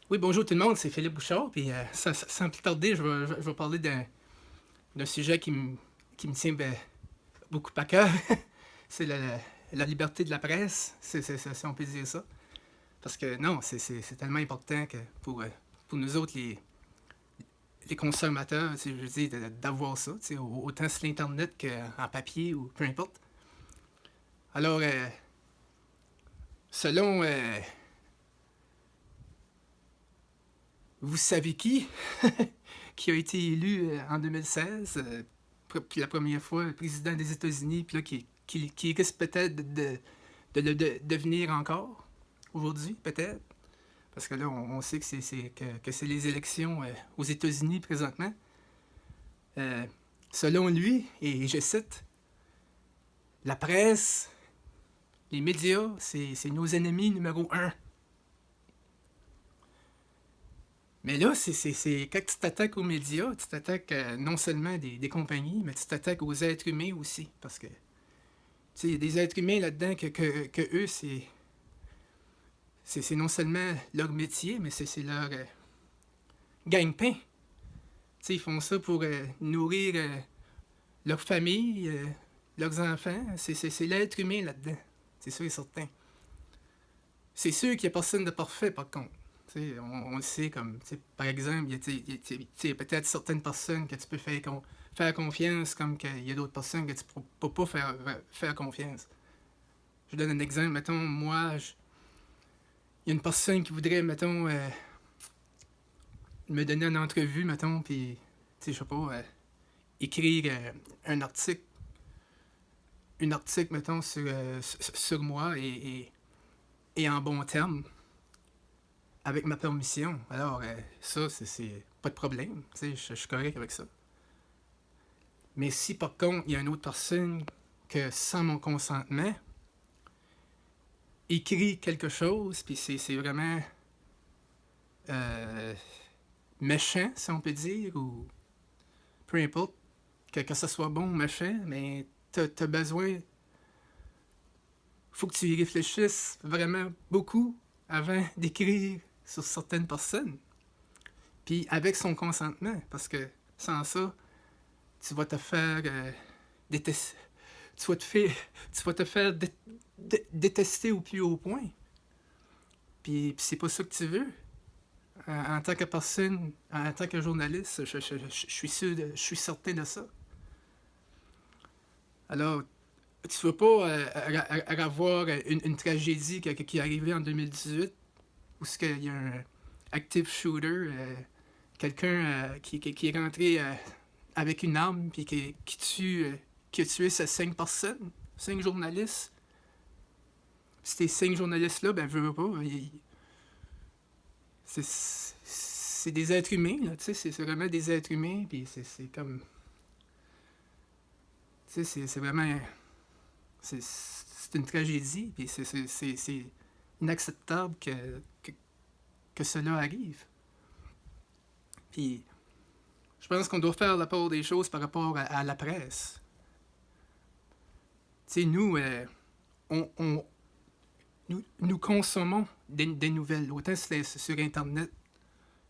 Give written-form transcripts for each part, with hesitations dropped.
Oui, bonjour tout le monde, c'est Philippe Bouchard, puis sans plus tarder, je vais parler d'un sujet qui me tient beaucoup à cœur. C'est la liberté de la presse, si on peut dire ça. Parce que non, c'est tellement important que pour nous autres, les consommateurs, je veux dire, d'avoir ça, autant sur l'Internet qu'en papier ou peu importe. Alors, selon vous savez qui a été élu en 2016, puis la première fois président des États-Unis, puis là, qui risque peut-être de le devenir encore aujourd'hui, peut-être. Parce que là, on sait que c'est les élections aux États-Unis présentement. Euh, Selon lui, et je cite, la presse, les médias, c'est nos ennemis numéro un. Mais là, quand tu t'attaques aux médias, tu t'attaques non seulement des compagnies, mais tu t'attaques aux êtres humains aussi. Parce que, tu sais, il y a des êtres humains là-dedans que eux, c'est non seulement leur métier, mais c'est leur gagne-pain. Tu sais, ils font ça pour nourrir leur famille, leurs enfants. C'est l'être humain là-dedans. C'est sûr et certain. C'est sûr qu'il n'y a personne de parfait, par contre. On le sait, comme, par exemple, il y a peut-être certaines personnes que tu peux faire confiance, comme qu'il y a d'autres personnes que tu ne peux pas faire confiance. Je donne un exemple, mettons, il y a une personne qui voudrait, mettons, me donner une entrevue, mettons, puis, je sais pas, écrire un article, mettons, sur moi et en bon terme, avec ma permission. Alors, ça, c'est pas de problème. Je suis correct avec ça. Mais si par contre, il y a une autre personne que sans mon consentement, écrit quelque chose, puis c'est vraiment euh, méchant, si on peut dire, ou peu importe, que ce soit bon ou méchant, mais t'as besoin. Faut que tu y réfléchisses vraiment beaucoup avant d'écrire sur certaines personnes. Puis avec son consentement, parce que sans ça, tu vas te faire détester. Tu vas te faire, tu vas te faire détester au plus haut point. Puis c'est pas ça que tu veux. En tant que personne, en tant que journaliste, je suis certain de ça. Alors, tu veux pas avoir une tragédie qui est arrivée en 2018 où il y a un active shooter, quelqu'un qui est rentré avec une arme puis qui a tué ces 5 personnes, 5 journalistes. Ces 5 journalistes-là, ben, veux pas, c'est des êtres humains, là, tu sais, c'est vraiment des êtres humains, puis c'est comme, tu sais, c'est vraiment, c'est une tragédie, puis c'est inacceptable que cela arrive. Puis, je pense qu'on doit faire la part des choses par rapport à la presse. Tu sais, on, on, nous consommons des nouvelles, autant sur Internet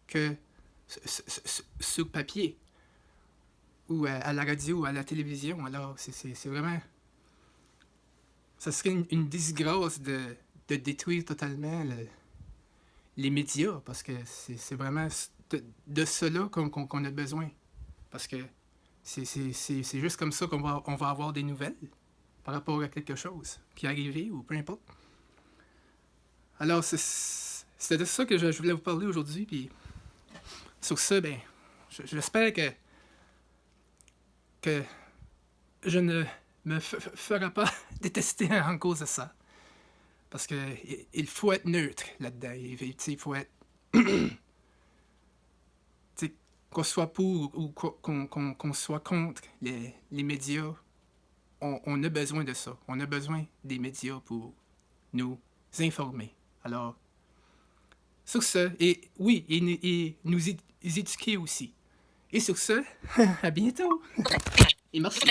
que sur papier, ou à la radio, ou à la télévision. Alors, c'est vraiment. Ça serait une disgrâce de détruire totalement les médias, parce que c'est vraiment de cela qu'on a besoin. Parce que c'est juste comme ça on va avoir des nouvelles par rapport à quelque chose qui est arrivé ou peu importe. Alors, c'est de ça que je voulais vous parler aujourd'hui. Puis sur ça, ben, j'espère que je ne me ferai pas détester en cause de ça. Parce que il faut être neutre là-dedans. Il faut être. Qu'on soit pour ou qu'on soit contre les médias, on a besoin de ça. On a besoin des médias pour nous informer. Alors, sur ce, et oui, et nous éduquer aussi. Et sur ce, à bientôt. Et merci.